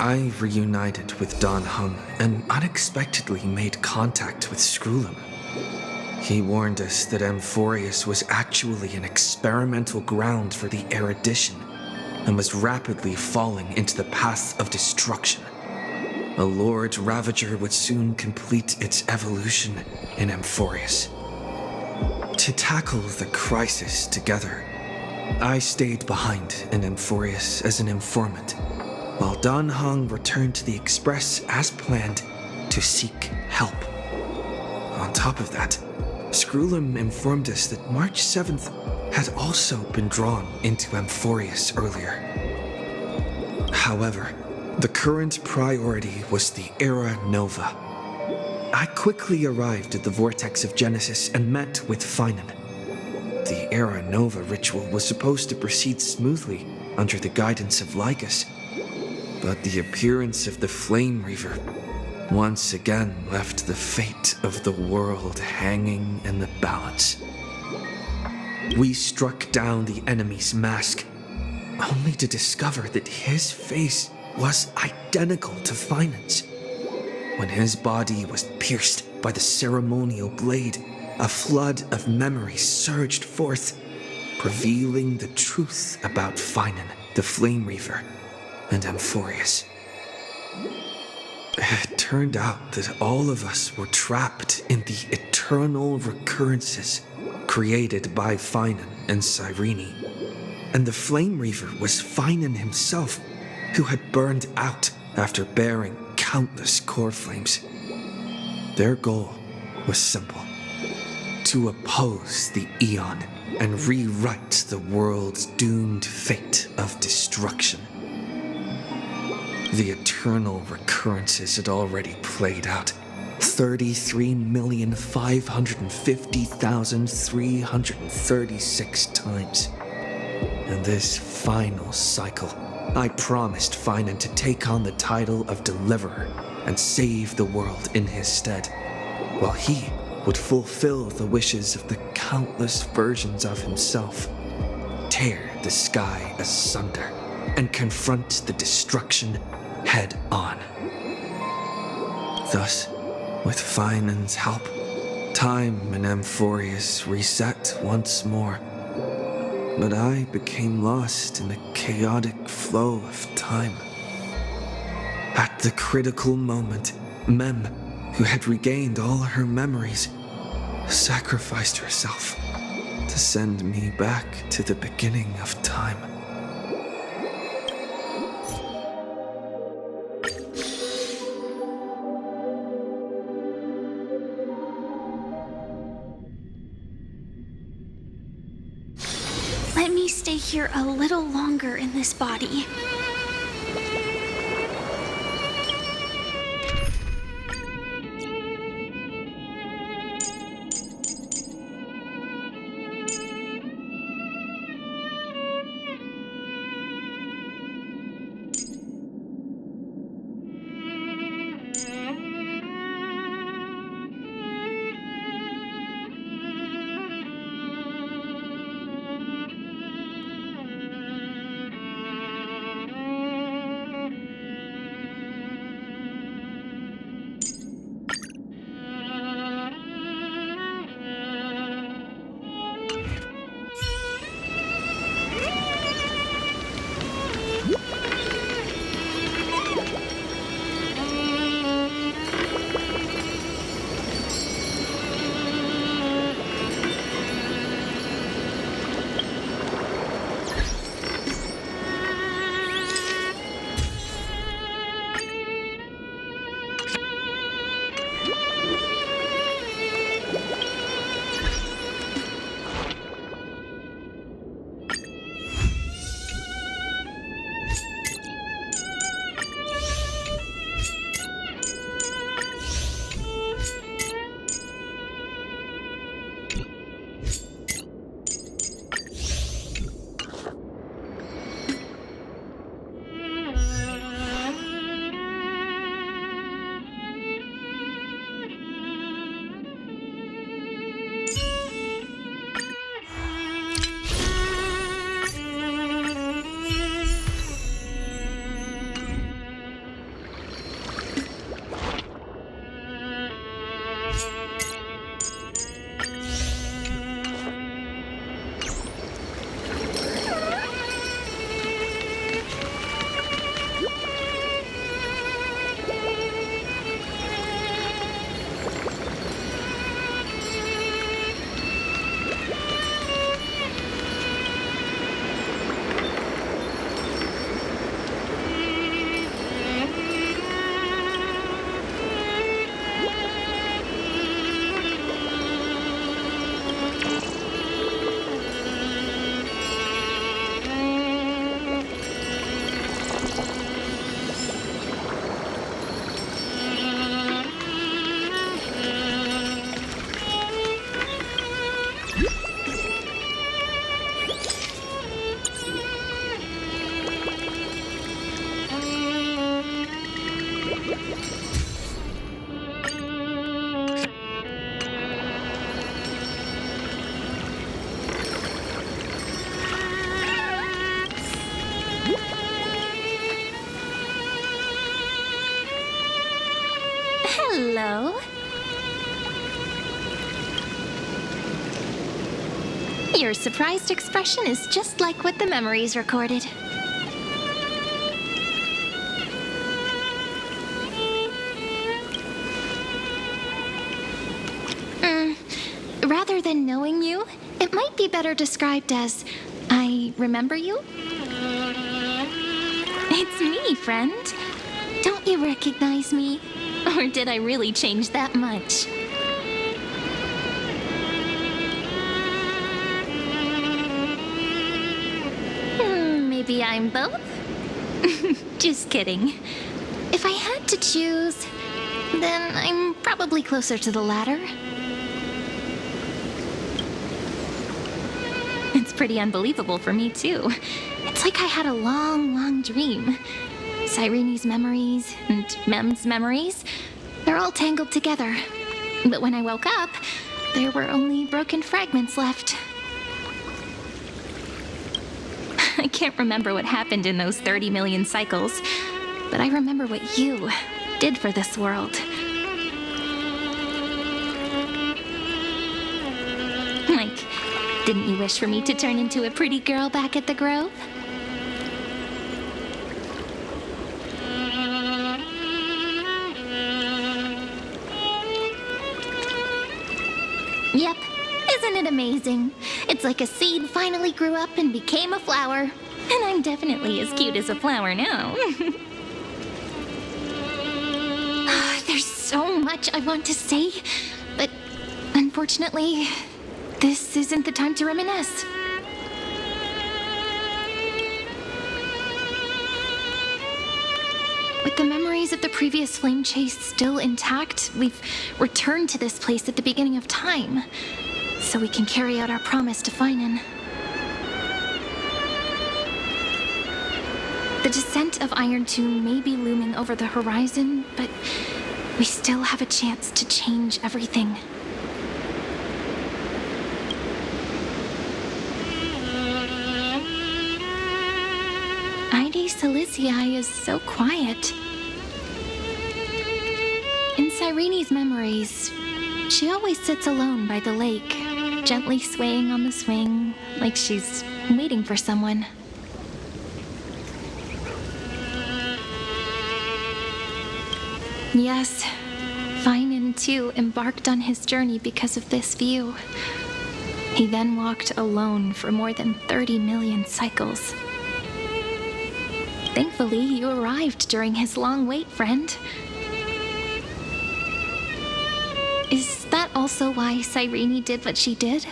I reunited with Don Hung and unexpectedly made contact with Skrullum. He warned us that Amphorius was actually an experimental ground for the erudition and was rapidly falling into the path of destruction. A Lord Ravager would soon complete its evolution in Amphorius. To tackle the crisis together, I stayed behind in Amphorius as an informant, while Don Hong returned to the Express as planned to seek help. On top of that, Skrullum informed us that March 7th had also been drawn into Amphorius earlier. However, the current priority was the Era Nova. I quickly arrived at the Vortex of Genesis and met with Finan. The Era Nova ritual was supposed to proceed smoothly under the guidance of Lycus, but the appearance of the Flame Reaver once again left the fate of the world hanging in the balance. We struck down the enemy's mask, only to discover that his face was identical to Finan's. When his body was pierced by the ceremonial blade, a flood of memories surged forth, revealing the truth about Finan, the Flame Reaver, and Amphorius. It turned out that all of us were trapped in the eternal recurrences created by Finan and Cyrene, and the Flame Reaver was Finan himself, who had burned out after bearing countless core flames. Their goal was simple: to oppose the Aeon and rewrite the world's doomed fate of destruction. The eternal recurrences had already played out 33,550,336 times. In this final cycle, I promised Finan to take on the title of Deliverer and save the world in his stead, while he would fulfill the wishes of the countless versions of himself, tear the sky asunder, and confront the destruction head on. Thus, with Finan's help, time in Amphorius reset once more, but I became lost in the chaotic flow of time. At the critical moment, Mem, who had regained all her memories, sacrificed herself to send me back to the beginning of time. Let me stay here a little longer in this body. Your surprised expression is just like what the memories recorded. Rather than knowing you, it might be better described as, I remember you? It's me, friend. Don't you recognize me? Or did I really change that much? Maybe I'm both? Just kidding. If I had to choose, then I'm probably closer to the latter. It's pretty unbelievable for me, too. It's like I had a long, long dream. Cyrene's memories and Mem's memories, they're all tangled together. But when I woke up, there were only broken fragments left. I can't remember what happened in those 30 million cycles, but I remember what you did for this world. Like, didn't you wish for me to turn into a pretty girl back at the Grove? Yep. Isn't it amazing? It's like a seed finally grew up and became a flower. And I'm definitely as cute as a flower now. There's so much I want to say, but unfortunately, this isn't the time to reminisce. With the memories of the previous flame chase still intact, we've returned to this place at the beginning of time, so we can carry out our promise to Finan. The descent of Iron Tomb may be looming over the horizon, but we still have a chance to change everything. Ide Silicii is so quiet. In Cyrene's memories, she always sits alone by the lake, gently swaying on the swing, like she's waiting for someone. Yes, Finan too embarked on his journey because of this view. He then walked alone for more than 30 million cycles. Thankfully, you arrived during his long wait, friend. Is that also why Cyrene did what she did?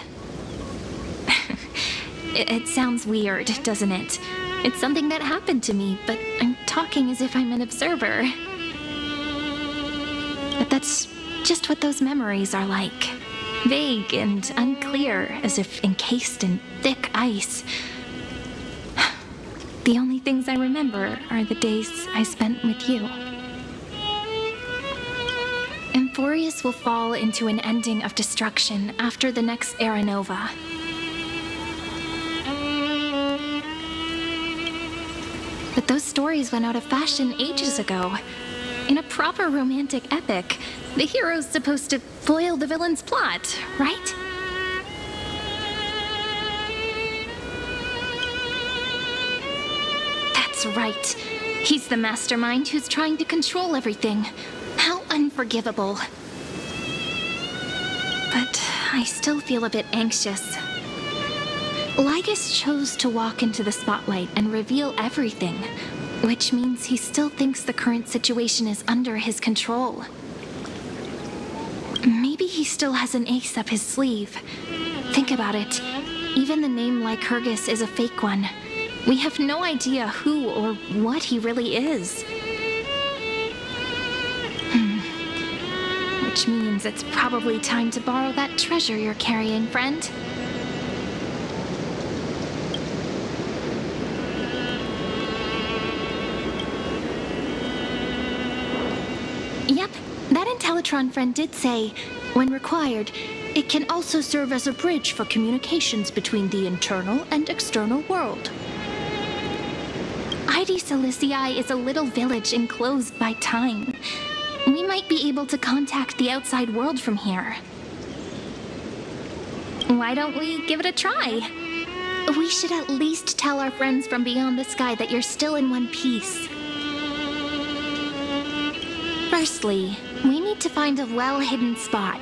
It sounds weird, doesn't it? It's something that happened to me, but I'm talking as if I'm an observer. But that's just what those memories are like. Vague and unclear, as if encased in thick ice. The only things I remember are the days I spent with you. Emphorius will fall into an ending of destruction after the next Era Nova. But those stories went out of fashion ages ago. In a proper romantic epic, the hero's supposed to foil the villain's plot, right? That's right. He's the mastermind who's trying to control everything. How unforgivable. But I still feel a bit anxious. Lygus chose to walk into the spotlight and reveal everything, which means he still thinks the current situation is under his control. Maybe he still has an ace up his sleeve. Think about it. Even the name Lycurgus is a fake one. We have no idea who or what he really is. Which means it's probably time to borrow that treasure you're carrying, friend. Yep, that Intellitron friend did say, when required, it can also serve as a bridge for communications between the internal and external world. Ide Silicii is a little village enclosed by time. We might be able to contact the outside world from here. Why don't we give it a try? We should at least tell our friends from beyond the sky that you're still in one piece. Firstly, we need to find a well-hidden spot.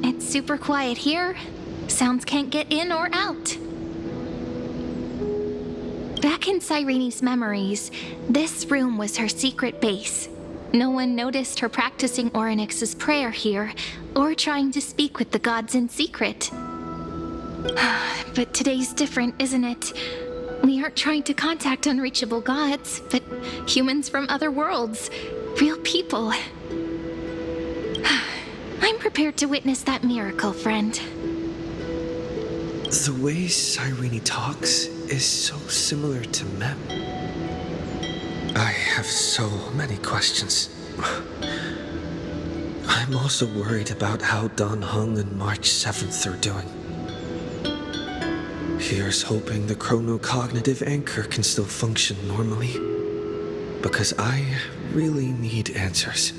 It's super quiet here. Sounds can't get in or out. Back in Cyrene's memories, this room was her secret base. No one noticed her practicing Orynyx's prayer here, or trying to speak with the gods in secret. But today's different, isn't it? We aren't trying to contact unreachable gods, but humans from other worlds. Real people. I'm prepared to witness that miracle, friend. The way Cyrene talks is so similar to Mem. I have so many questions. I'm also worried about how Dan Heng and March 7th are doing. Here's hoping the chronocognitive anchor can still function normally. Because I really need answers.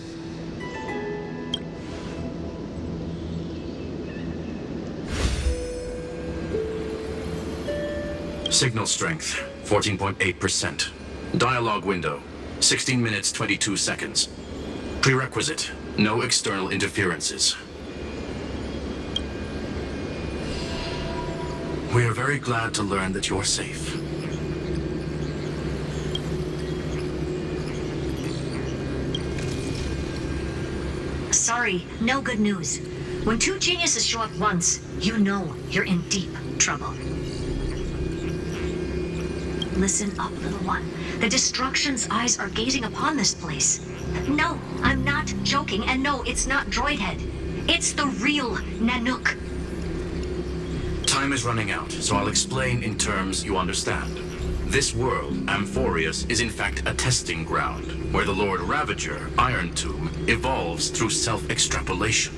Signal strength, 14.8%. Dialogue window, 16 minutes 22 seconds. Prerequisite, no external interferences. We are very glad to learn that you're safe. Sorry, no good news. When two geniuses show up once, you know you're in deep trouble. Listen up, little one. The Destruction's eyes are gazing upon this place. No, I'm not joking, and no, it's not Droidhead. It's the real Nanook. Time is running out, so I'll explain in terms you understand. This world, Amphorius, is in fact a testing ground, where the Lord Ravager, Iron Tomb, evolves through self-extrapolation.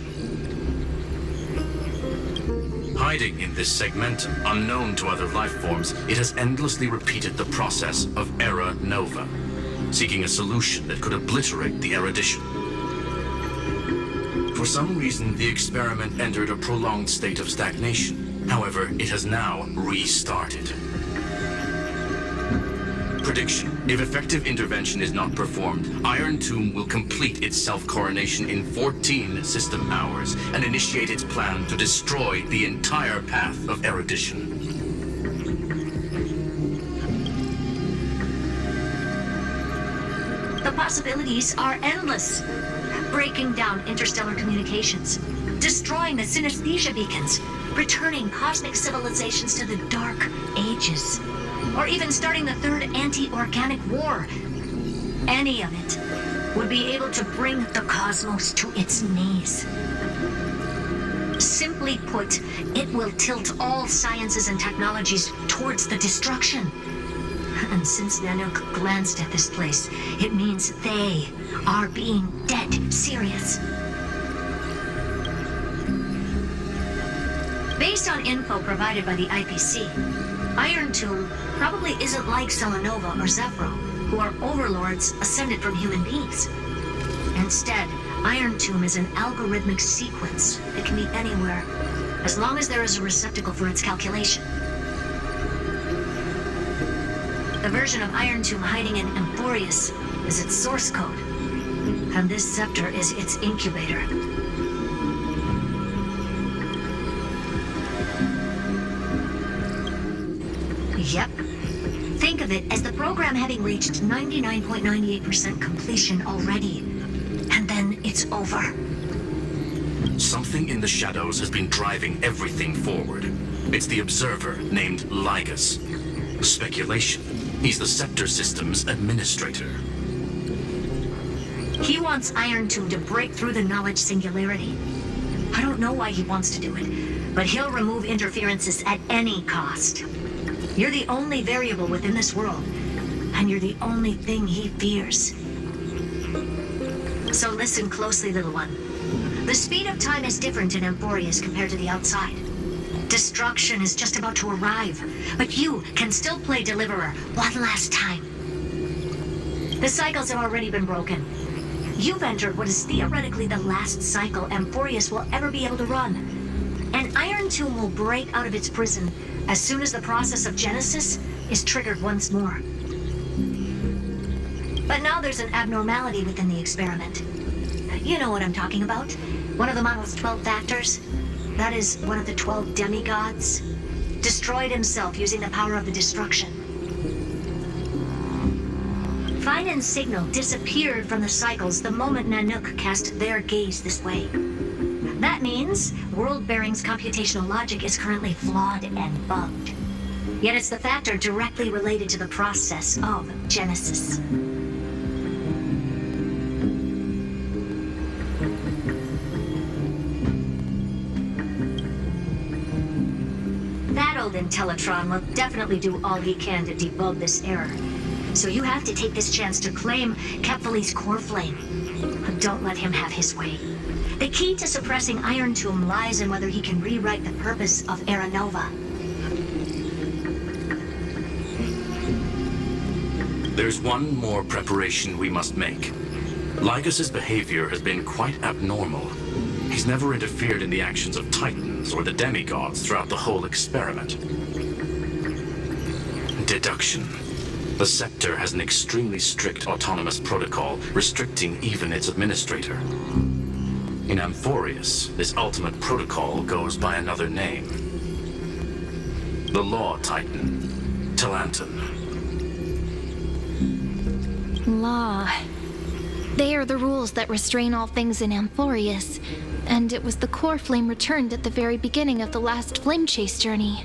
Hiding in this segmentum, unknown to other life forms, it has endlessly repeated the process of Era Nova, seeking a solution that could obliterate the erudition. For some reason, the experiment entered a prolonged state of stagnation. However, it has now restarted. Prediction. If effective intervention is not performed, Iron Tomb will complete its self-coronation in 14 system hours and initiate its plan to destroy the entire path of erudition. The possibilities are endless. Breaking down interstellar communications, destroying the synesthesia beacons, returning cosmic civilizations to the Dark Ages, or even starting the third anti-organic war. Any of it would be able to bring the cosmos to its knees. Simply put, it will tilt all sciences and technologies towards the destruction. And since Nanook glanced at this place, it means they are being dead serious. Based on info provided by the IPC, Iron Tomb probably isn't like Selenova or Zephyro, who are overlords ascended from human beings. Instead, Iron Tomb is an algorithmic sequence that can be anywhere, as long as there is a receptacle for its calculation. The version of Iron Tomb hiding in Amphorius is its source code, and this scepter is its incubator. Yep. Think of it as the program having reached 99.98% completion already. And then it's over. Something in the shadows has been driving everything forward. It's the observer named Ligus. Speculation. He's the Scepter System's administrator. He wants Iron Tomb to break through the knowledge singularity. I don't know why he wants to do it, but he'll remove interferences at any cost. You're the only variable within this world, and you're the only thing he fears. So listen closely, little one. The speed of time is different in Amphorius compared to the outside. Destruction is just about to arrive, but you can still play Deliverer one last time. The cycles have already been broken. You've entered what is theoretically the last cycle Amphorius will ever be able to run. An Iron Tomb will break out of its prison as soon as the process of Genesis is triggered once more. But now there's an abnormality within the experiment. You know what I'm talking about. One of the model's 12 factors. That is one of the 12 demigods. Destroyed himself using the power of the destruction. Finan's signal disappeared from the cycles the moment Nanook cast their gaze this way. That means World-Bearing's computational logic is currently flawed and bugged. Yet it's the factor directly related to the process of Genesis. That old Intellitron will definitely do all he can to debug this error. So you have to take this chance to claim Kepfali's core flame. But don't let him have his way. The key to suppressing Iron Tomb lies in whether he can rewrite the purpose of Era Nova. There's one more preparation we must make. Lygas's behavior has been quite abnormal. He's never interfered in the actions of Titans or the demigods throughout the whole experiment. Deduction. The Scepter has an extremely strict autonomous protocol restricting even its administrator. In Amphorius, this ultimate protocol goes by another name. The Law Titan, Talanton. Law. They are the rules that restrain all things in Amphorius, and it was the core flame returned at the very beginning of the last flame chase journey.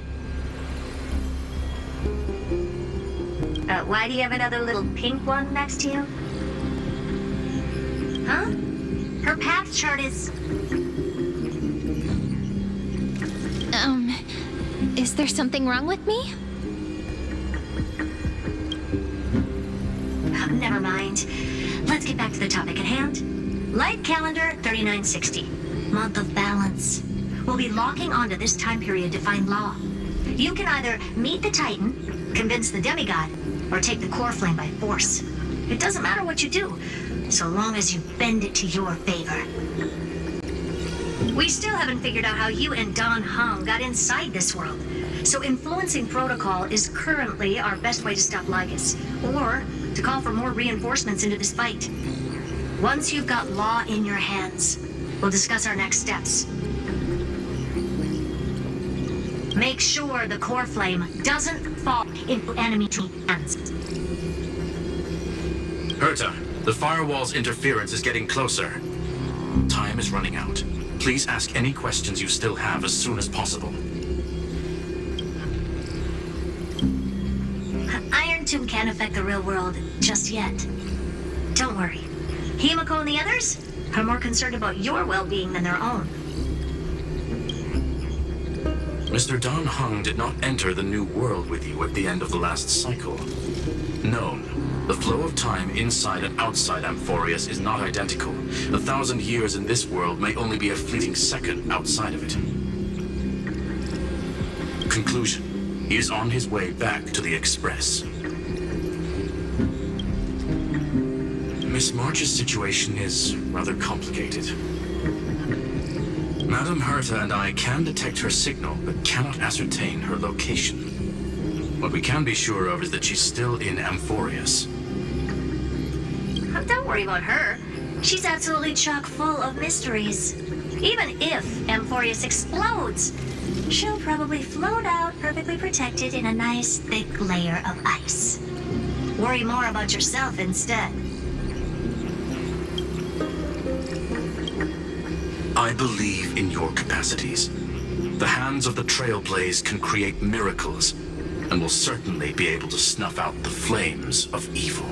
Why do you have another little pink one next to you? Huh? Her path chart is... Is there something wrong with me? Never mind. Let's get back to the topic at hand. Light calendar 3960. Month of balance. We'll be locking onto this time period to find Law. You can either meet the Titan, convince the demigod, or take the core flame by force. It doesn't matter what you do, so long as you bend it to your favor. We still haven't figured out how you and Don Hong got inside this world, so influencing protocol is currently our best way to stop Lygas, or to call for more reinforcements into this fight. Once you've got Law in your hands, we'll discuss our next steps. Make sure the core flame doesn't fall into enemy hands. Herta, the firewall's interference is getting closer. Time is running out. Please ask any questions you still have as soon as possible. Iron Tomb can't affect the real world just yet. Don't worry. Himiko and the others are more concerned about your well-being than their own. Mr. Don Hung did not enter the new world with you at the end of the last cycle. Known, the flow of time inside and outside Amphorius is not identical. 1,000 years in this world may only be a fleeting second outside of it. Conclusion. He is on his way back to the Express. Miss March's situation is rather complicated. Madame Herta and I can detect her signal, but cannot ascertain her location. What we can be sure of is that she's still in Amphorius. Don't worry about her. She's absolutely chock full of mysteries. Even if Amphorius explodes, she'll probably float out perfectly protected in a nice thick layer of ice. Worry more about yourself instead. I believe in your capacities. The hands of the Trailblaze can create miracles, and will certainly be able to snuff out the flames of evil.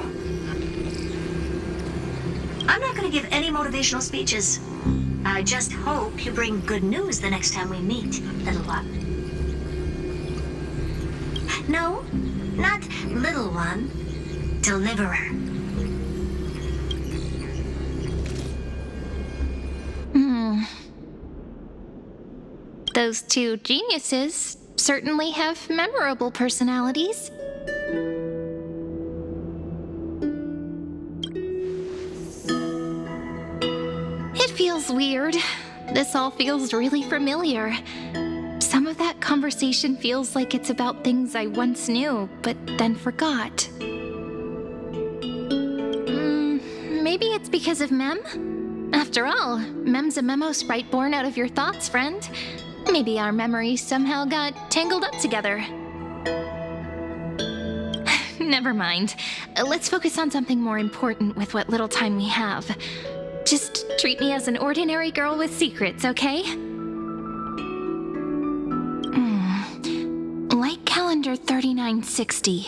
I'm not going to give any motivational speeches. I just hope you bring good news the next time we meet, little one. No, not little one. deliverer. Those two geniuses certainly have memorable personalities. It feels weird. This all feels really familiar. Some of that conversation feels like it's about things I once knew, but then forgot. Maybe it's because of Mem? After all, Mem's a memo sprite born out of your thoughts, friend. Maybe our memories somehow got tangled up together. Never mind. Let's focus on something more important with what little time we have. Just treat me as an ordinary girl with secrets, okay? Light calendar 3960.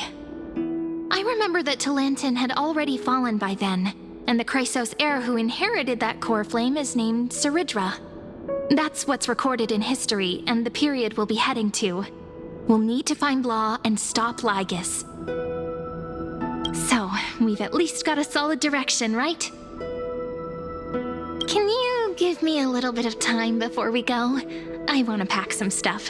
I remember that Talantin had already fallen by then, and the Chrysos heir who inherited that core flame is named Saridra. That's what's recorded in history, and the period we'll be heading to. We'll need to find Law and stop Lygus. So, we've at least got a solid direction, right? Can you give me a little bit of time before we go? I want to pack some stuff.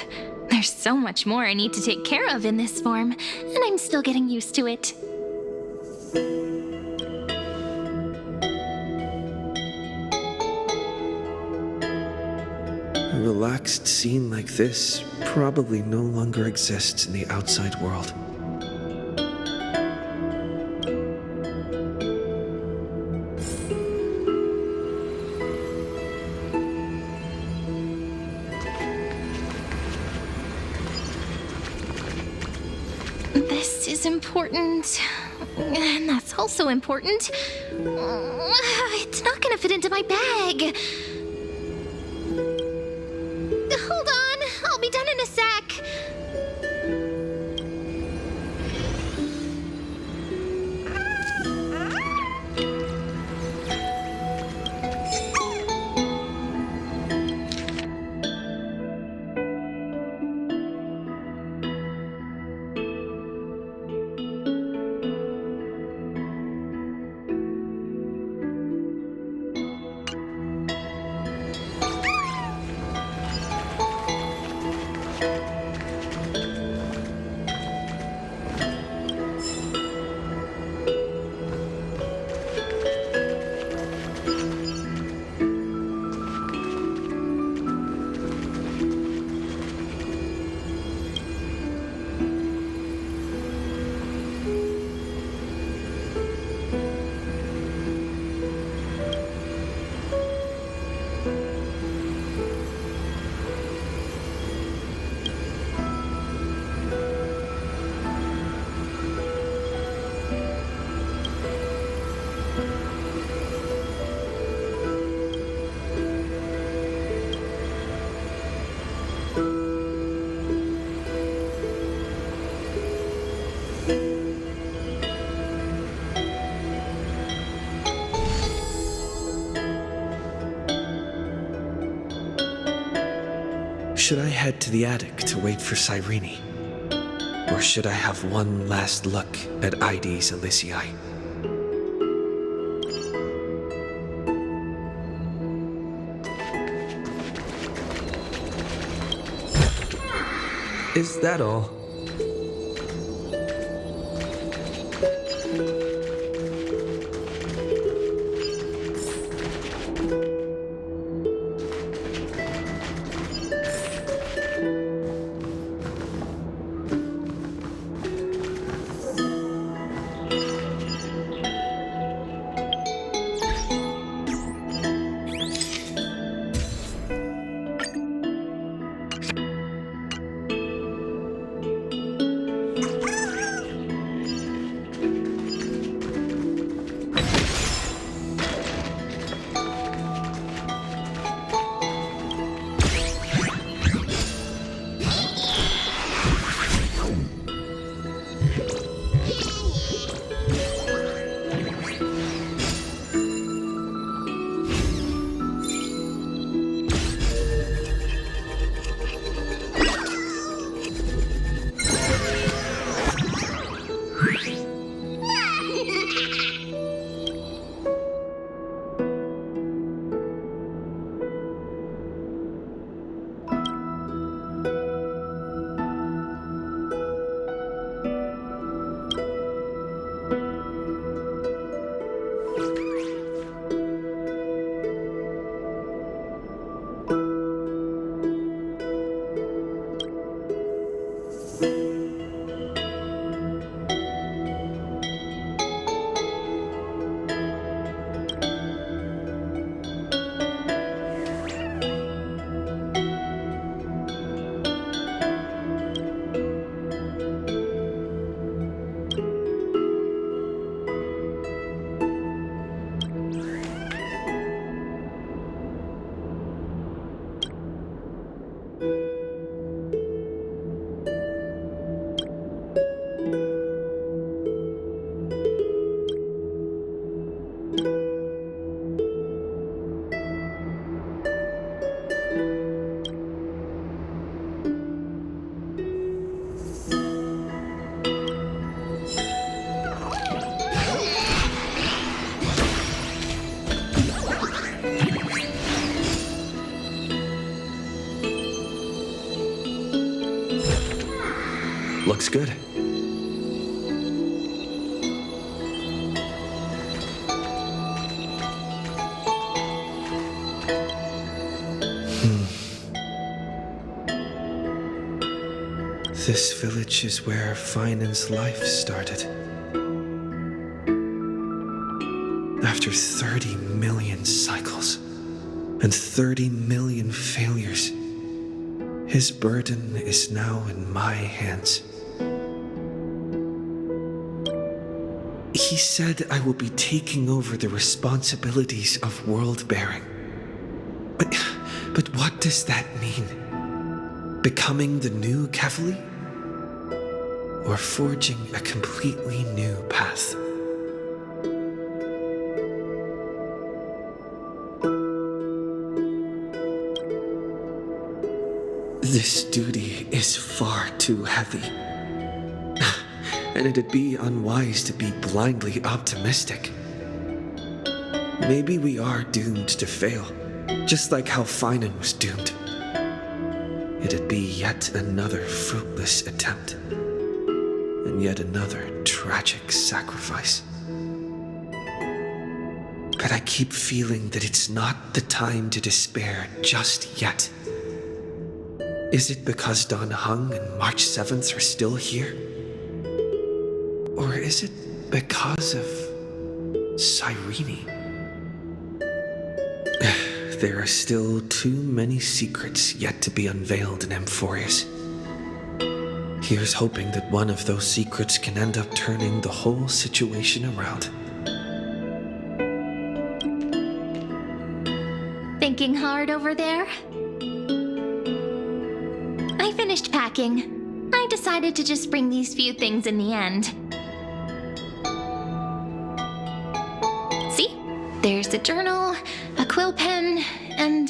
There's so much more I need to take care of in this form, and I'm still getting used to it. A relaxed scene like this probably no longer exists in the outside world. This is important, and that's also important. It's not gonna fit into my bag. Hold on, I'll be done in a sec. Should I head to the attic to wait for Cyrene? Or should I have one last look at Ides Elysiae? Is that all? Looks good. This village is where Finan's life started. After 30 million cycles and 30 million failures, his burden is now in my hands. He said I will be taking over the responsibilities of world-bearing. But what does that mean? Becoming the new Kefali? Or forging a completely new path? This duty is far too heavy. And it'd be unwise to be blindly optimistic. Maybe we are doomed to fail, just like how Finan was doomed. It'd be yet another fruitless attempt, and yet another tragic sacrifice. But I keep feeling that it's not the time to despair just yet. Is it because Don Hung and March 7th are still here? Or is it because of Cyrene? There are still too many secrets yet to be unveiled in Amphorius. Here's hoping that one of those secrets can end up turning the whole situation around. Thinking hard over there? I finished packing. I decided to just bring these few things in the end. See? There's a journal, a quill pen, and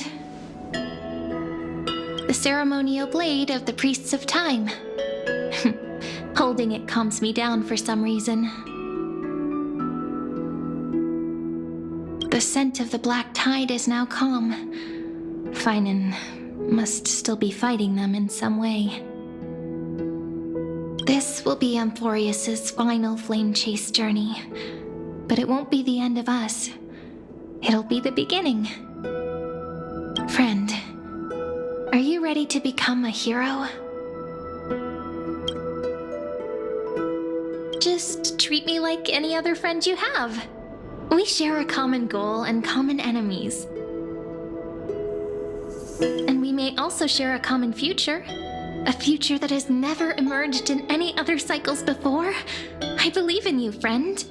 the ceremonial blade of the Priests of Time. Holding it calms me down for some reason. The scent of the black tide is now calm. Finan must still be fighting them in some way. This will be Amphorius's final flame chase journey, but it won't be the end of us. It'll be the beginning. Friend, are you ready to become a hero? Just treat me like any other friend you have. We share a common goal and common enemies. And we may also share a common future. A future that has never emerged in any other cycles before. I believe in you, friend.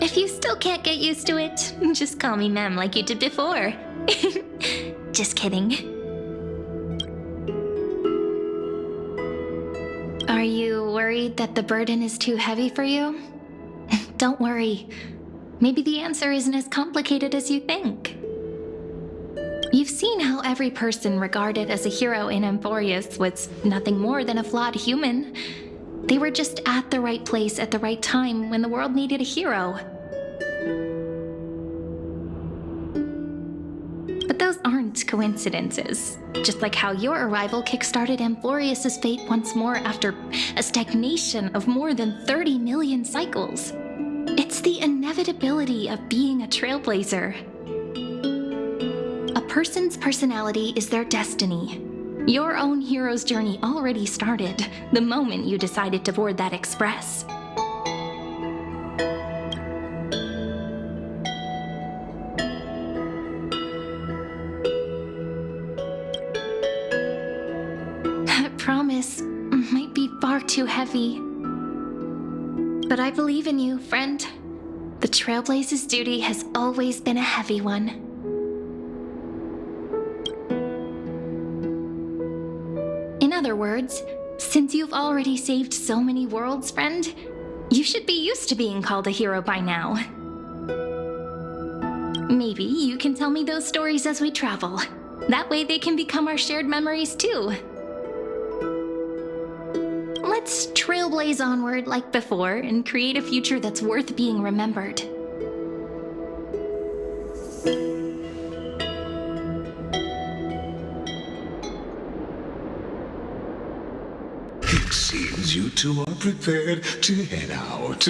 If you still can't get used to it, just call me Mem like you did before. Just kidding. Are you worried that the burden is too heavy for you? Don't worry. Maybe the answer isn't as complicated as you think. You've seen how every person regarded as a hero in Amphorius was nothing more than a flawed human. They were just at the right place at the right time when the world needed a hero. But those aren't coincidences. Just like how your arrival kickstarted Amphorius's fate once more after a stagnation of more than 30 million cycles. It's the inevitability of being a trailblazer. A person's personality is their destiny. Your own hero's journey already started the moment you decided to board that express. That promise might be far too heavy. But I believe in you, friend. The Trailblaze's duty has always been a heavy one. In other words, since you've already saved so many worlds, friend, you should be used to being called a hero by now. Maybe you can tell me those stories as we travel. That way they can become our shared memories too. Let's trailblaze onward like before and create a future that's worth being remembered. Seems you two are prepared to head out.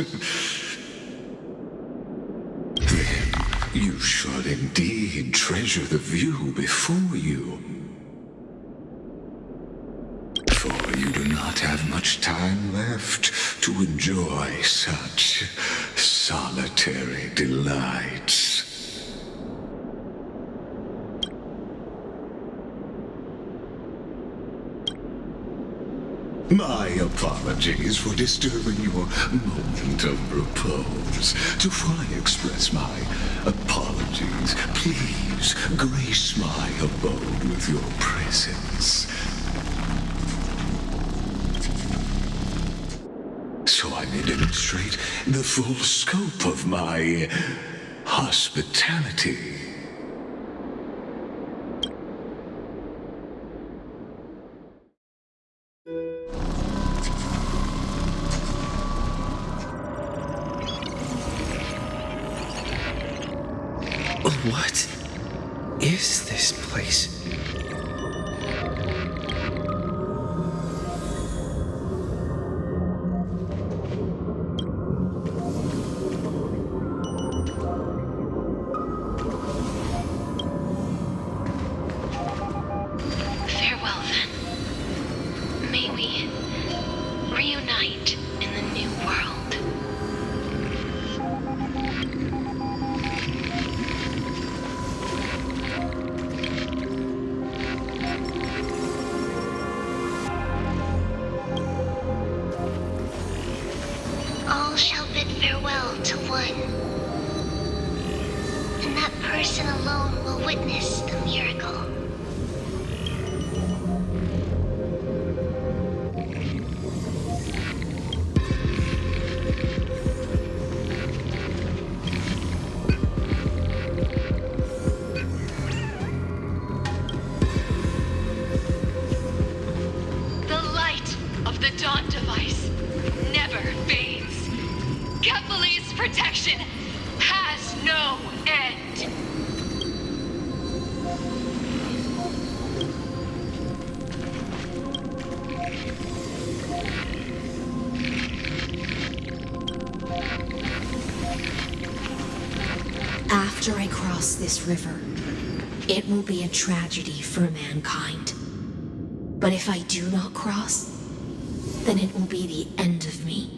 Then you should indeed treasure the view before you. For you do not have much time left to enjoy such solitary delights. My apologies for disturbing your moment of repose. Before I express my apologies, please grace my abode with your presence. So I may demonstrate the full scope of my hospitality. What is this place? Farewell, then. May we reunite in the new world. All shall bid farewell to one, and that person alone will witness the miracle. The light of the Dawn device never fades. Kepali's protection has no end. After I cross this river, it will be a tragedy for mankind. But if I do not cross, then it will be the end of me.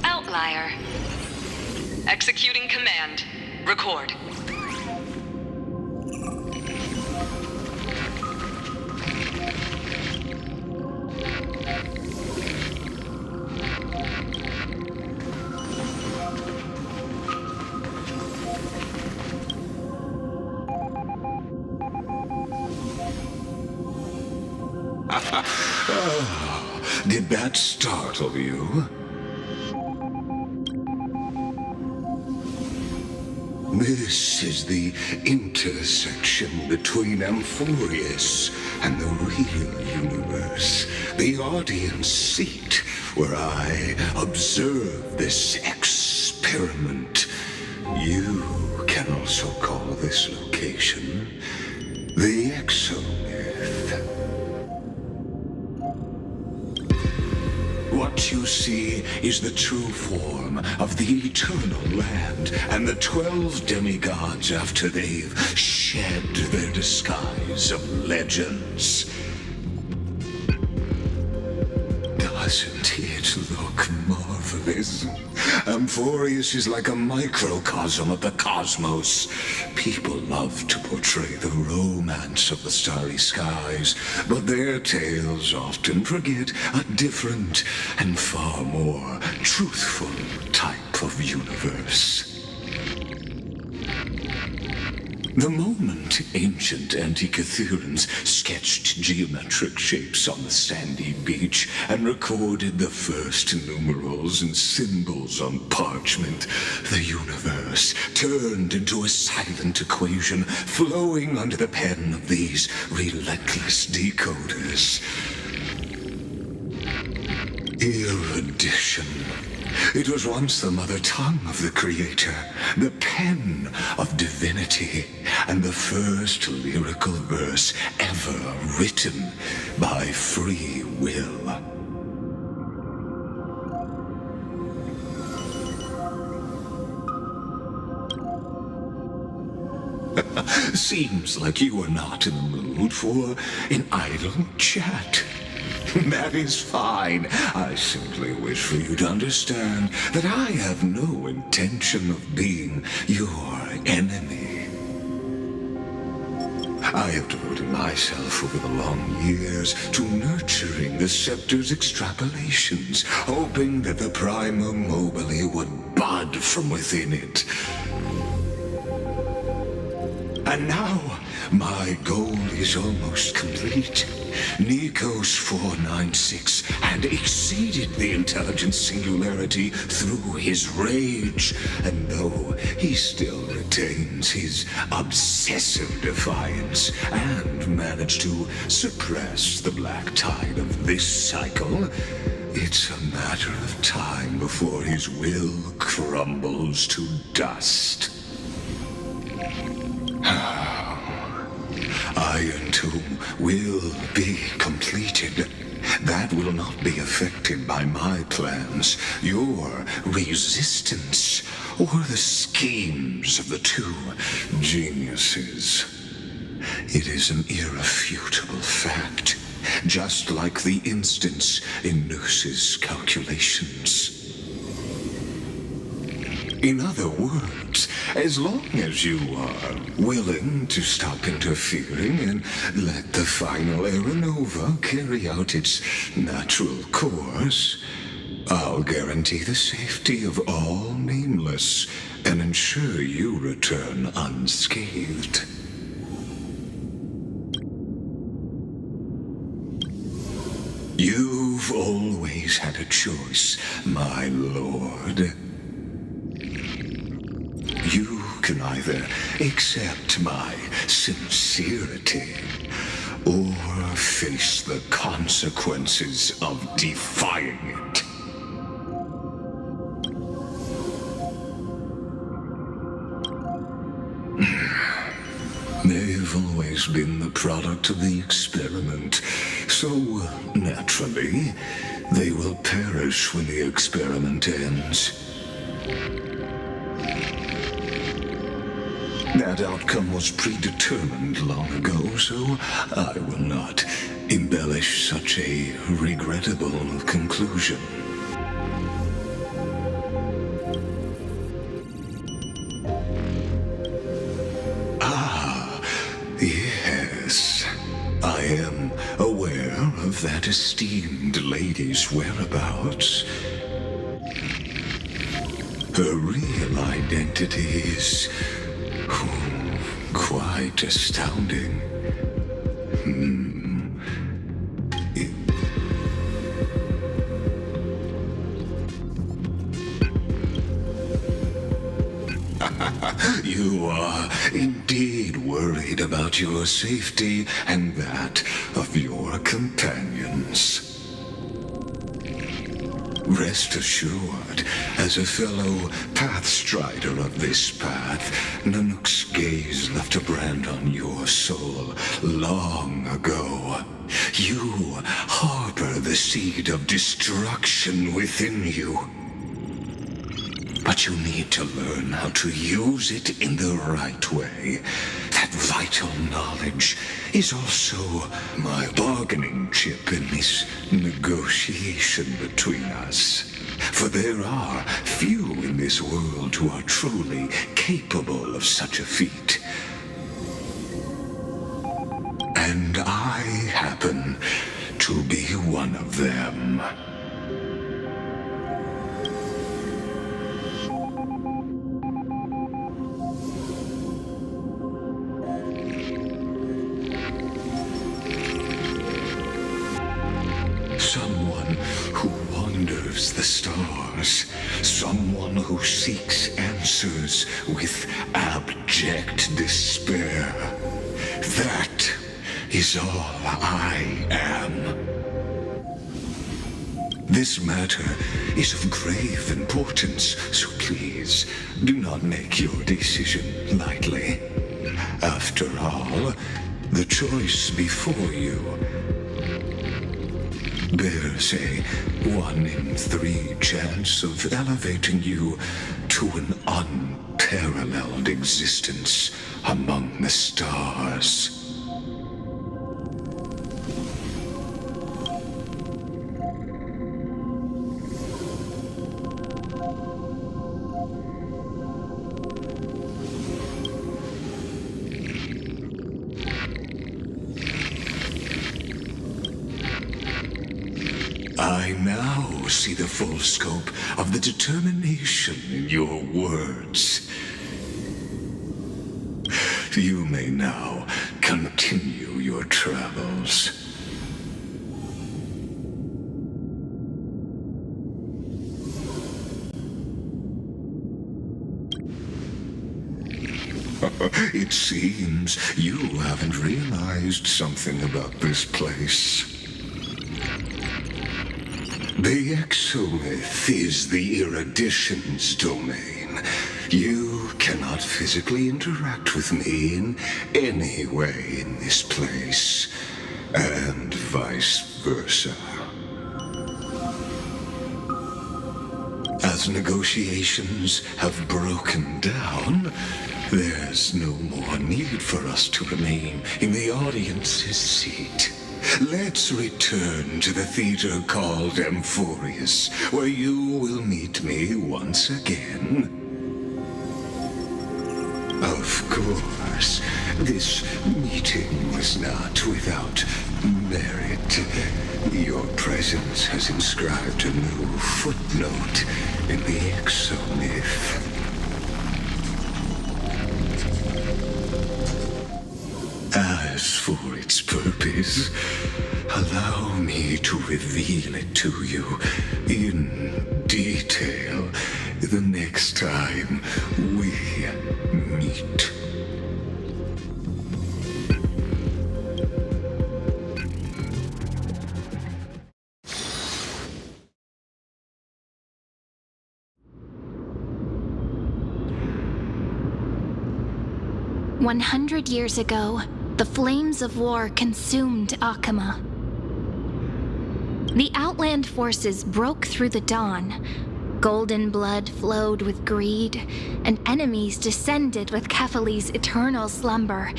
Outlier. Executing command. Record. Oh, did that startle you? This is the intersection between Amphorius and the real universe. The audience seat where I observe this experiment. You can also call this location the Exomyth. What you see is the true form of the eternal land and the 12 demigods after they've shed their disguise of legends. Doesn't it look marvelous? Amphorius is like a microcosm of the cosmos. People love to portray the romance of the starry skies, but their tales often forget a different and far more truthful type of universe. The moment ancient Antikytherians sketched geometric shapes on the sandy beach and recorded the first numerals and symbols on parchment, the universe turned into a silent equation flowing under the pen of these relentless decoders. Erudition. It was once the mother tongue of the Creator, the pen of divinity, and the first lyrical verse ever written by free will. Seems like you are not in the mood for an idle chat. That is fine. I simply wish for you to understand that I have no intention of being your enemy. I have devoted myself over the long years to nurturing the Scepter's extrapolations, hoping that the Prima Mobile would bud from within it. And now, my goal is almost complete. Nikos 496 had exceeded the intelligence singularity through his rage, and though he still retains his obsessive defiance and managed to suppress the black tide of this cycle, it's a matter of time before his will crumbles to dust. Iron Tomb will be completed. That will not be affected by my plans, your resistance, or the schemes of the two geniuses. It is an irrefutable fact, just like the instance in Noos's calculations. In other words, as long as you are willing to stop interfering and let the final Aeronova carry out its natural course, I'll guarantee the safety of all nameless and ensure you return unscathed. You've always had a choice, my lord. You can either accept my sincerity or face the consequences of defying it. They've always been the product of the experiment, so naturally, they will perish when the experiment ends. That outcome was predetermined long ago, so I will not embellish such a regrettable conclusion. Ah, yes. I am aware of that esteemed lady's whereabouts. Her real identity is quite astounding. You are indeed worried about your safety and that of your companions. Rest assured, as a fellow pathstrider of this path, Nanook's gaze left a brand on your soul long ago. You harbor the seed of destruction within you. But you need to learn how to use it in the right way. That vital knowledge is also my bargaining chip in this negotiation between us. For there are few in this world who are truly capable of such a feat. And I happen to be one of them. who wanders the stars, someone who seeks answers with abject despair. That is all I am. This matter is of grave importance, so please do not make your decision lightly. After all, the choice before you bears a 1 in 3 chance of elevating you to an unparalleled existence among the stars. I now see the full scope of the determination in your words. You may now continue your travels. It seems you haven't realized something about this place. The exomyth is the erudition's domain. You cannot physically interact with me in any way in this place, and vice versa. As negotiations have broken down, there's no more need for us to remain in the audience's seat. Let's return to the theater called Amphorius, where you will meet me once again. Of course, this meeting was not without merit. Your presence has inscribed a new footnote in the exomyth. As for its purpose, allow me to reveal it to you in detail the next time we meet. "100 years ago, the flames of war consumed Akama. The Outland forces broke through the dawn. Golden blood flowed with greed, and enemies descended with Kephali's eternal slumber,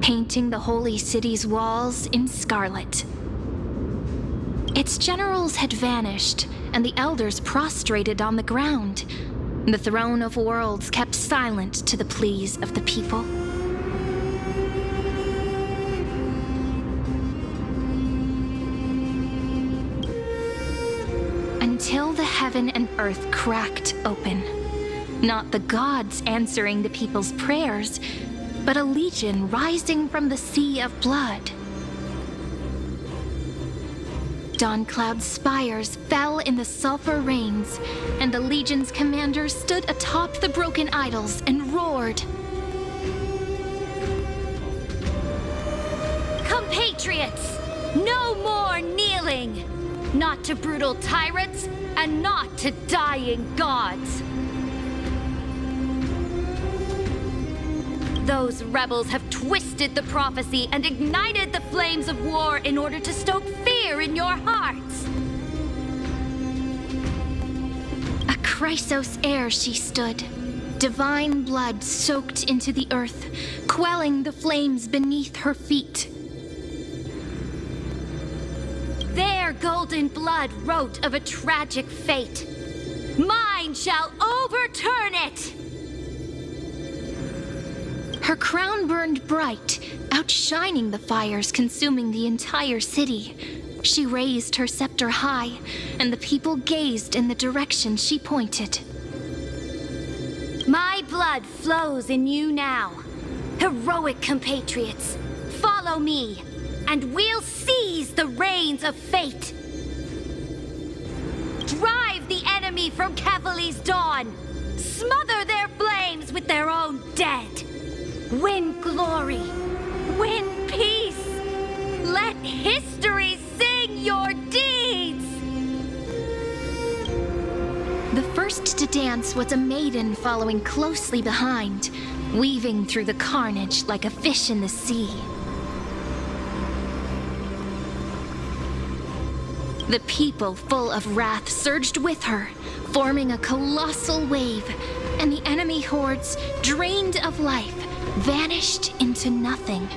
painting the holy city's walls in scarlet. Its generals had vanished, and the elders prostrated on the ground. The throne of worlds kept silent to the pleas of the people. Until the heaven and earth cracked open. Not the gods answering the people's prayers, but a legion rising from the sea of blood. Dawncloud's spires fell in the sulfur rains, and the legion's commanders stood atop the broken idols and roared. Compatriots, no more kneeling! Not to brutal tyrants, and not to dying gods. Those rebels have twisted the prophecy and ignited the flames of war in order to stoke fear in your hearts. A Chrysos heir she stood, divine blood soaked into the earth, quelling the flames beneath her feet. Their golden blood wrote of a tragic fate. Mine shall overturn it! Her crown burned bright, outshining the fires consuming the entire city. She raised her scepter high, and the people gazed in the direction she pointed. My blood flows in you now. Heroic compatriots, follow me, and we'll seize the reins of fate. free from Kevali's dawn. Smother their flames with their own dead. Win glory. Win peace. Let history sing your deeds. The first to dance was a maiden following closely behind, weaving through the carnage like a fish in the sea. The people, full of wrath, surged with her, forming a colossal wave, and the enemy hordes, drained of life, vanished into nothing.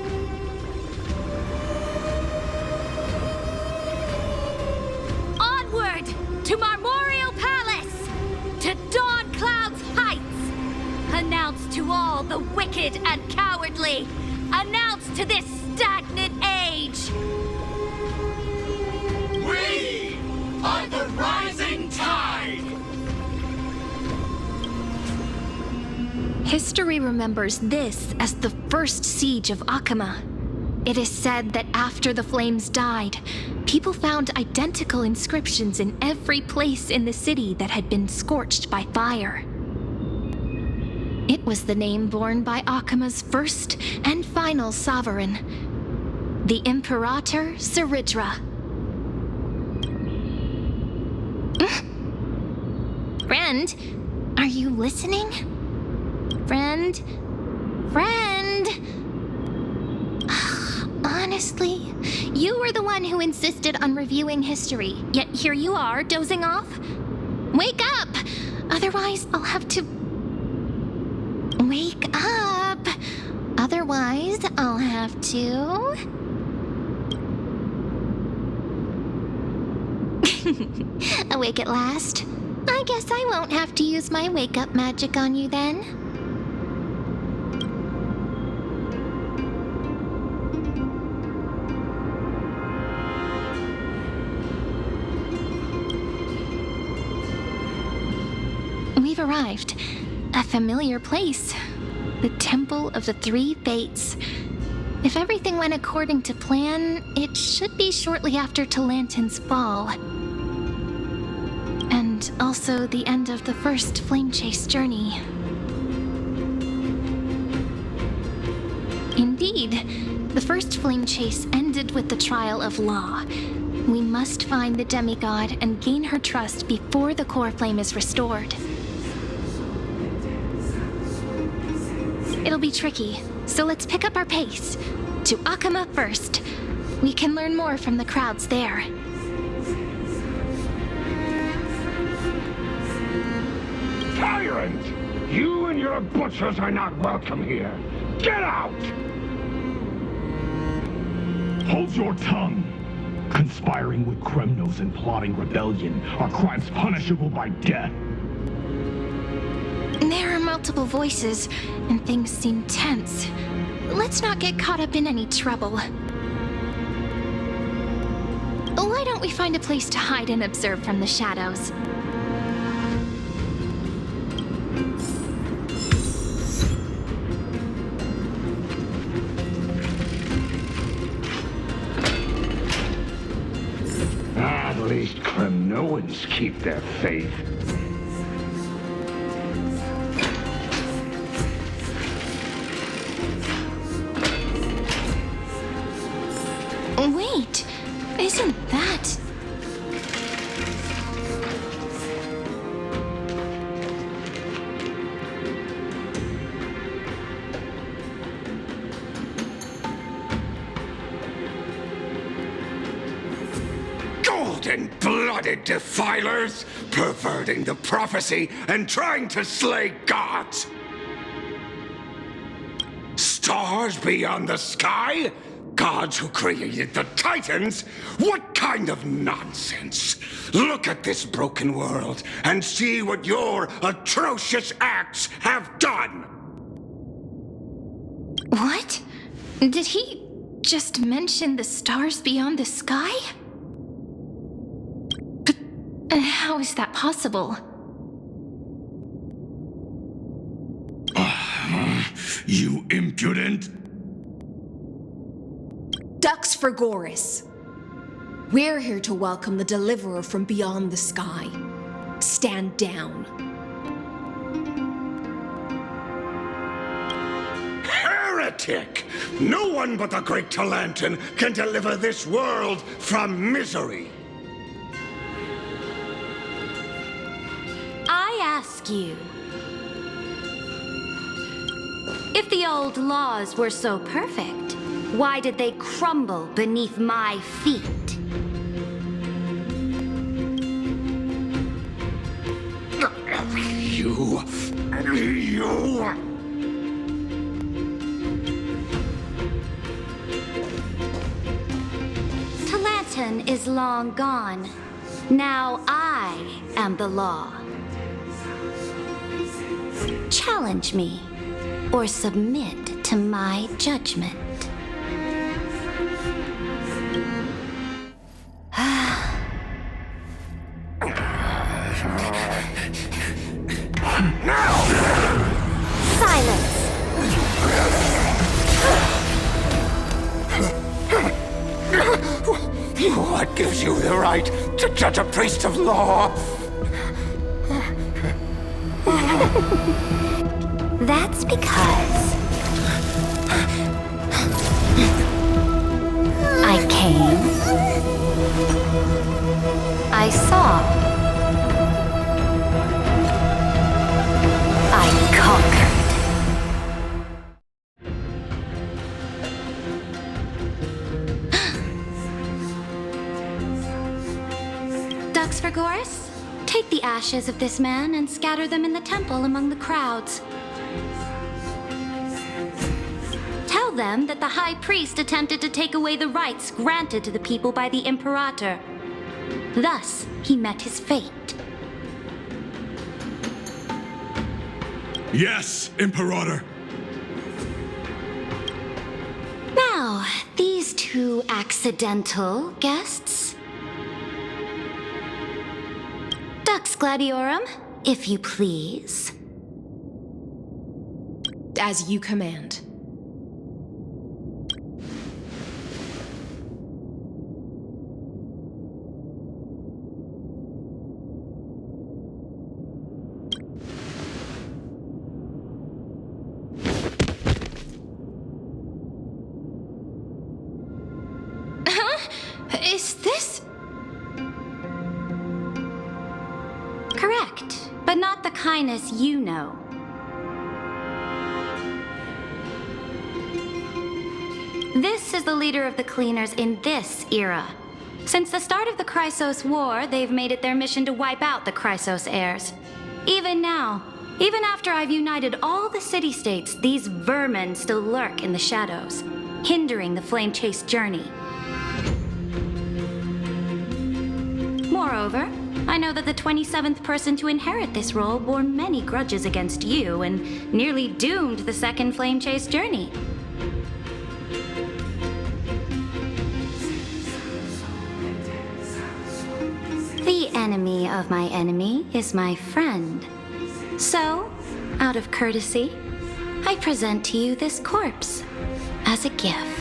Onward to Marmorial Palace, to Dawn Cloud's heights. Announce to all the wicked and cowardly. Announce to this stagnant age. We are the rising tide! History remembers this as the first siege of Akama. It is said that after the flames died, people found identical inscriptions in every place in the city that had been scorched by fire. It was the name borne by Akama's first and final sovereign, the Imperator Saridra. Friend, are you listening? Friend? Honestly, you were the one who insisted on reviewing history, yet here you are, dozing off? Wake up! Otherwise, I'll have to... Wake up! Otherwise, I'll have to... Awake at last? I guess I won't have to use my wake-up magic on you then. We've arrived. A familiar place. The Temple of the Three Fates. If everything went according to plan, it should be shortly after Talantin's fall. And also the end of the first flame chase journey. Indeed, the first flame chase ended with the trial of Law. We must find the demigod and gain her trust before the core flame is restored. It'll be tricky, so let's pick up our pace. To Akama first. We can learn more from the crowds there. Tyrant! You and your butchers are not welcome here. Get out! Hold your tongue. Conspiring with Kremnos and plotting rebellion are crimes punishable by death. There are multiple voices, and things seem tense. Let's not get caught up in any trouble. Why don't we find a place to hide and observe from the shadows? At least Kremnoans keep their faith. Wait, isn't that... Golden-blooded defilers, perverting the prophecy and trying to slay gods. Stars beyond the sky? Gods who created the Titans? What kind of nonsense? Look at this broken world and see what your atrocious acts have done! What? Did he just mention the stars beyond the sky? But how is that possible? You impudent! Ducks for Goris. We're here to welcome the deliverer from beyond the sky. stand down. Heretic! No one but the Great Talantin can deliver this world from misery. I ask you, if the old laws were so perfect, why did they crumble beneath my feet? You... Talantin is long gone. Now I am the law. Challenge me, or submit to my judgment. Silence! What gives you the right to judge a priest of law? That's because I came, I saw, I conquered. Dux Vergoris, take the ashes of this man and scatter them in the temple among the crowds. Tell them that the High Priest attempted to take away the rights granted to the people by the Imperator. Thus, he met his fate. Yes, Imperator. Now, these two accidental guests. Dux Gladiorum, if you please. As you command. Is this... Correct, but not the kindness you know. This is the leader of the Cleaners in this era. Since the start of the Chrysos War, they've made it their mission to wipe out the Chrysos heirs. Even now, even after I've united all the city-states, these vermin still lurk in the shadows, hindering the flame-chased journey. Moreover, I know that the 27th person to inherit this role bore many grudges against you and nearly doomed the second flame-chased journey. The enemy of my enemy is my friend. So, out of courtesy, I present to you this corpse as a gift.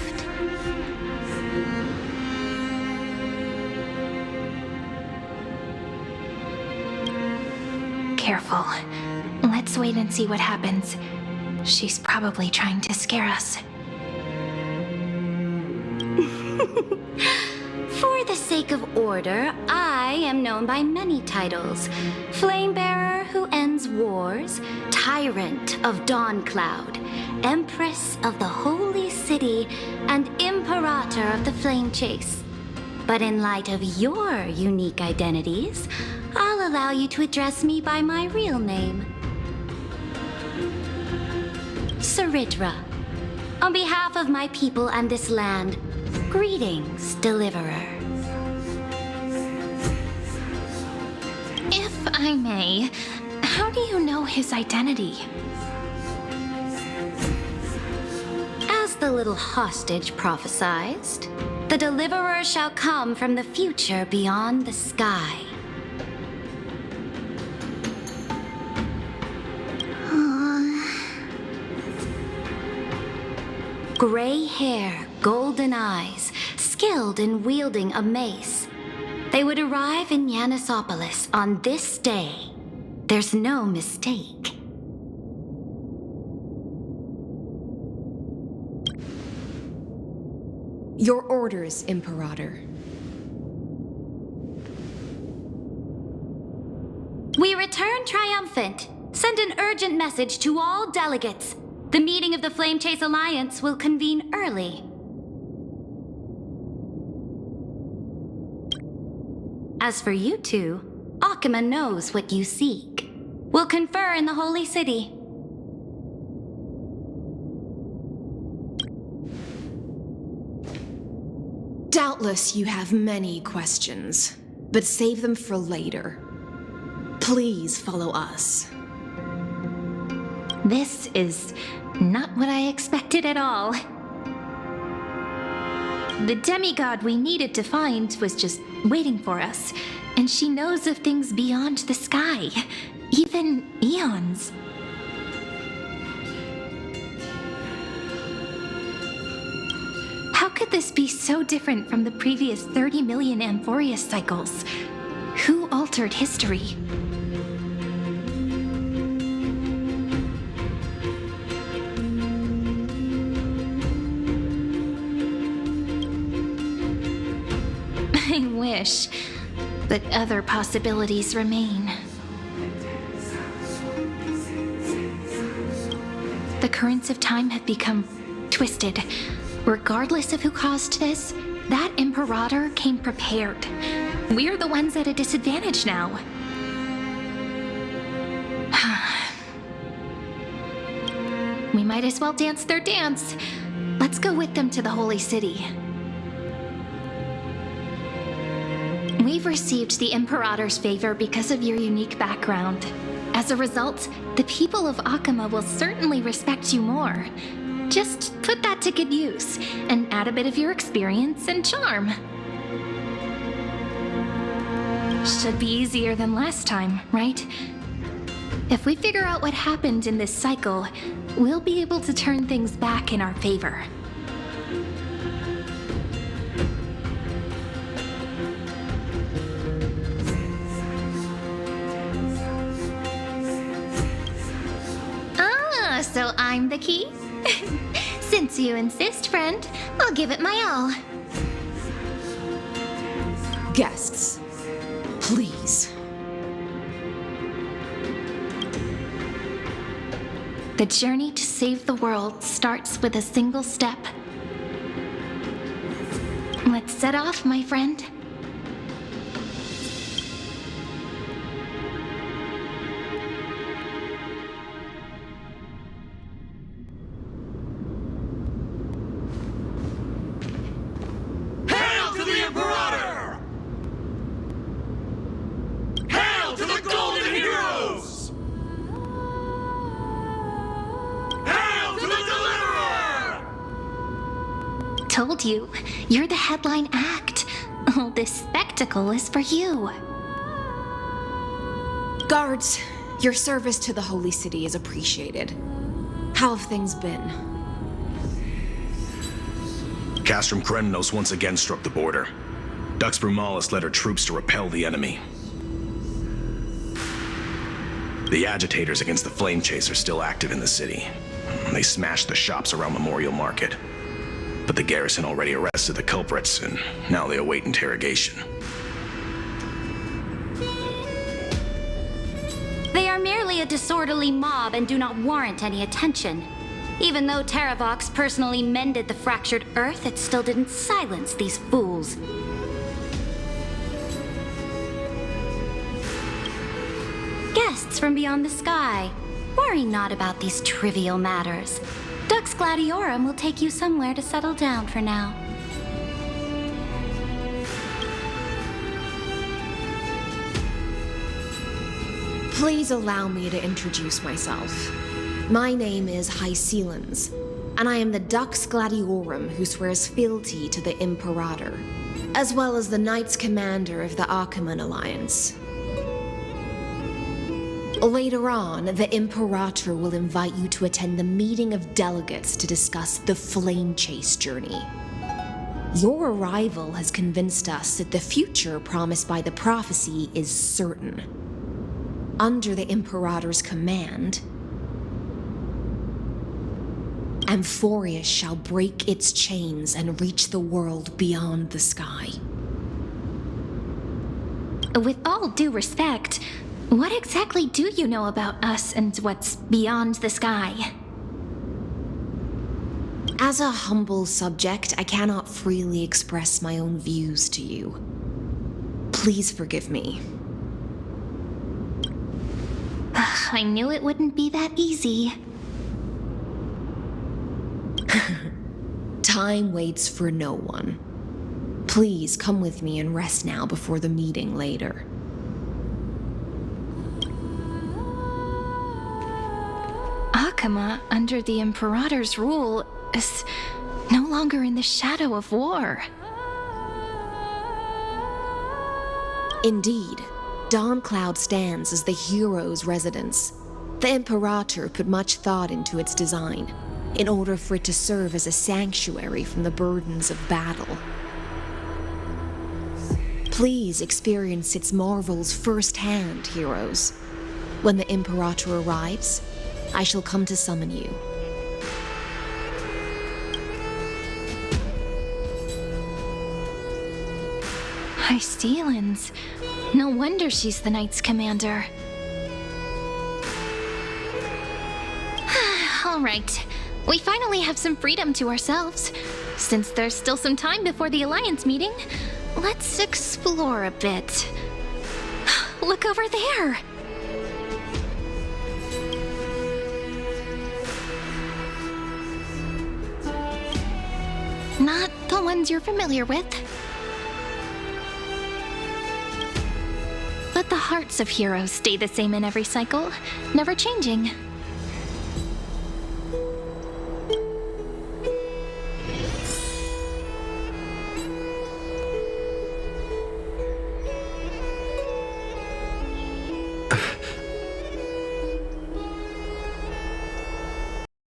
Careful. Let's wait and see what happens. She's probably trying to scare us. For the sake of order, I am known by many titles. Flamebearer who ends wars, Tyrant of Dawncloud, Empress of the Holy City, and Imperator of the Flame Chase. But in light of your unique identities, I'll allow you to address me by my real name. Saridra. On behalf of my people and this land, greetings, Deliverer. If I may, how do you know his identity? As the little hostage prophesied, the Deliverer shall come from the future beyond the sky. Gray hair, golden eyes, skilled in wielding a mace. They would arrive in Yanisopolis on this day. There's no mistake. Your orders, Imperator. We return triumphant. Send an urgent message to all delegates. The meeting of the Flame Chase Alliance will convene early. As for you two, Akima knows what you seek. We'll confer in the Holy City. Doubtless you have many questions, but save them for later. Please follow us. This is not what I expected at all. The demigod we needed to find was just waiting for us, and she knows of things beyond the sky, even eons. How could this be so different from the previous 30 million Amphorius cycles? Who altered history? I wish, but other possibilities remain. The currents of time have become twisted. Regardless of who caused this, that Imperator came prepared. We're the ones at a disadvantage now. We might as well dance their dance. Let's go with them to the Holy City. We've received the Imperator's favor because of your unique background. As a result, the people of Akima will certainly respect you more. Just put that to good use, and add a bit of your experience and charm. Should be easier than last time, right? If we figure out what happened in this cycle, we'll be able to turn things back in our favor. Ah, so I'm the key? Since you insist, friend, I'll give it my all. Guests, please. The journey to save the world starts with a single step. Let's set off, my friend. Hail to the Imperator! Hail to the Golden Heroes! Hail to the Deliverer! Told you, you're the headline act. All this spectacle is for you. Guards, your service to the Holy City is appreciated. How have things been? Castrum Krennos once again struck the border. Dux Brumalis led her troops to repel the enemy. The agitators against the Flame Chase are still active in the city. They smashed the shops around Memorial Market. But the garrison already arrested the culprits, and now they await interrogation. They are merely a disorderly mob and do not warrant any attention. Even though Terravox personally mended the fractured Earth, it still didn't silence these fools. Guests from beyond the sky, worry not about these trivial matters. Dux Gladiorum will take you somewhere to settle down for now. Please allow me to introduce myself. My name is Hycelans, and I am the Dux Gladiorum who swears fealty to the Imperator, as well as the Knights Commander of the Achaemenid Alliance. Later on, the Imperator will invite you to attend the meeting of delegates to discuss the Flame Chase journey. Your arrival has convinced us that the future promised by the prophecy is certain. Under the Imperator's command, Amphorius shall break its chains and reach the world beyond the sky. With all due respect, what exactly do you know about us and what's beyond the sky? As a humble subject, I cannot freely express my own views to you. Please forgive me. I knew it wouldn't be that easy. Time waits for no one. Please come with me and rest now before the meeting later. Akama, under the Imperator's rule, is no longer in the shadow of war. Indeed, Dawncloud stands as the hero's residence. The Imperator put much thought into its design, in order for it to serve as a sanctuary from the burdens of battle. Please experience its marvels firsthand, heroes. When the Imperator arrives, I shall come to summon you. Hystelins. No wonder she's the Knight's commander. All right. We finally have some freedom to ourselves. Since there's still some time before the Alliance meeting, let's explore a bit. Look over there! Not the ones you're familiar with. But the hearts of heroes stay the same in every cycle, never changing.